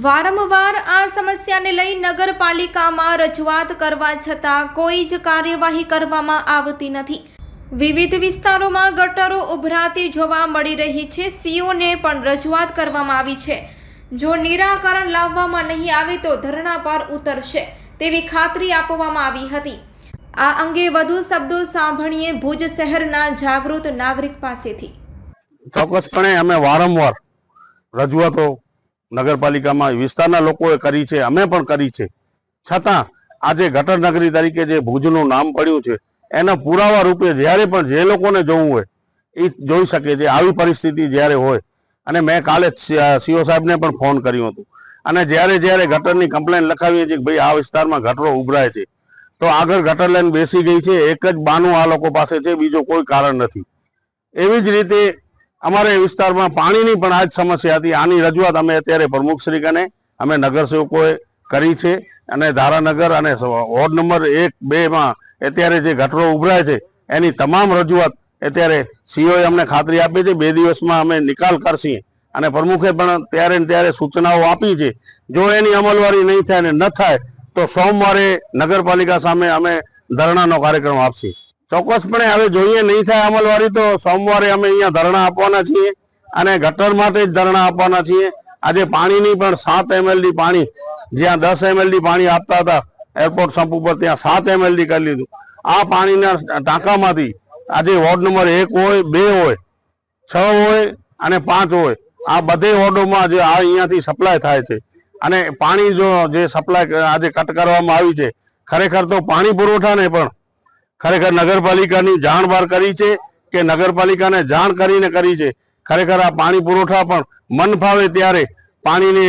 વારંવાર આ સમસ્યાને લઈ નગરપાલિકામાં રજૂઆત કરવા છતાં કોઈ જ કાર્યવાહી કરવામાં આવતી નથી। વિવિધ વિસ્તારોમાં ગટરો ઉભરાતી જોવા મળી રહી છે। સીઓને પણ રજૂઆત કરવામાં આવી છે। જો નિરાકરણ લાવવામાં નહીં આવે તો ધરણા પર ઉતરશે તેવી ખાતરી આપવામાં આવી હતી। આ અંગે વધુ શબ્દો સાંભળીએ ભુજ શહેરના જાગૃત નાગરિક પાસેથી। ચોક્કસપણે અમે વારંવાર રજૂઆતો નગરપાલિકામાં વિસ્તારના લોકોએ કરી છે, અમે પણ કરી છે, છતાં આજે ગટર નગરી તરીકે જે ભુજનું નામ પડ્યું છે એના પુરાવા રૂપે જ્યારે પણ જે લોકોને જોવું હોય એ જોઈ શકે છે। આવી પરિસ્થિતિ જ્યારે હોય અને મેં કાલે સીઓ સાહેબને પણ ફોન કર્યો હતો અને જ્યારે ગટરની કમ્પ્લેન લખાવીએ છીએ કે ભાઈ આ વિસ્તારમાં ગટરો ઉભરાય છે તો આગળ ગટર લાઈન બેસી ગઈ છે। એક જ બાનું આ લોકો પાસે છે, બીજો કોઈ કારણ નથી। એવી જ રીતે અમારે વિસ્તારમાં પાણીની પણ આ જ સમસ્યા હતી। આની રજૂઆત અમે અત્યારે પ્રમુખશ્રી કને અમે નગરસેવકોએ કરી છે અને ધારાનગર અને વોર્ડ નંબર 1, 2માં અત્યારે જે ગટરો ઉભરાય છે એની તમામ રજૂઆત અત્યારે સીઓએ અમને ખાતરી આપી છે 2 દિવસમાં અમે નિકાલ કરશી અને પ્રમુખે પણ ત્યારે સૂચનાઓ આપી છે। જો એની અમલવારી નહીં થાય ને ન થાય તો સોમવારે નગરપાલિકા સામે અમે ધરણાનો કાર્યક્રમ આપશી। ચોક્કસપણે હવે જોઈએ નહીં થાય અમલવારી તો સોમવારે અમે અહીંયા ધરણા આપવાના છીએ અને ગટર માટે જ ધરણા આપવાના છીએ। આજે પાણીની પણ 7 mld પાણી જ્યાં 10 mld પાણી આપતા હતા એરપોર્ટ સંપ ઉપર ત્યાં 7 mld કરી લીધું। આ પાણીના ટાંકામાંથી આજે વોર્ડ નંબર 1 હોય, 2 હોય, 6 હોય અને 5 હોય આ બધે વોર્ડોમાં જે આ અહીંયાથી સપ્લાય થાય છે અને પાણી જો જે સપ્લાય આજે કટ કરવામાં આવી છે ખરેખર તો પાણી પુરવઠાને પણ ખરેખર નગરપાલિકાની જાણ બહાર કરી છે કે નગરપાલિકાને જાણ કરીને કરી છે। ખરેખર આ પાણી પુરવઠા પણ મન ફાવે ત્યારે પાણીને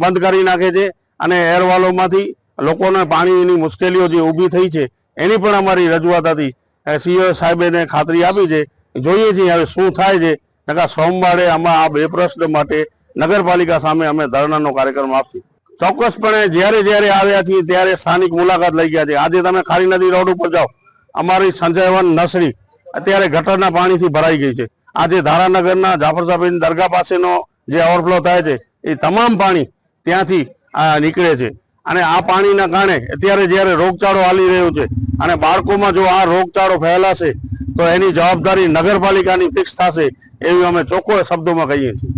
બંધ કરી નાખે છે અને એરવાલોમાંથી લોકોને પાણીની મુશ્કેલીઓ જે ઊભી થઈ છે એની પણ અમારી રજૂઆત હતી। સીઓ સાહેબને ખાતરી આપી છે, જોઈએ છીએ હવે શું થાય છે। નકા સોમવારે અમે આ 2 પ્રશ્ન માટે નગરપાલિકા સામે અમે ધરણાનો કાર્યક્રમ આપશું। ચોક્કસપણે જ્યારે આવ્યા છીએ ત્યારે સ્થાનિક મુલાકાત લઈ ગયા છે। આજે તમે ખારી નદી રોડ ઉપર જાઓ, અમારી સંજયવન નસડી અત્યારે ગટરના પાણીથી ભરાઈ ગઈ છે। આજે ધારાનગરના જાફર સાહેબની દરગાહ પાસેનો જે ઓવરફ્લો થાય છે એ તમામ પાણી ત્યાંથી નીકળે છે અને આ પાણીના કારણે અત્યારે જ્યારે રોગચાળો હાલી રહ્યો છે અને બાળકોમાં જો આ રોગચાળો ફેલાશે તો એની જવાબદારી નગરપાલિકાની ફિક્સ થશે એવી અમે ચોખ્ખો શબ્દોમાં કહીએ છીએ।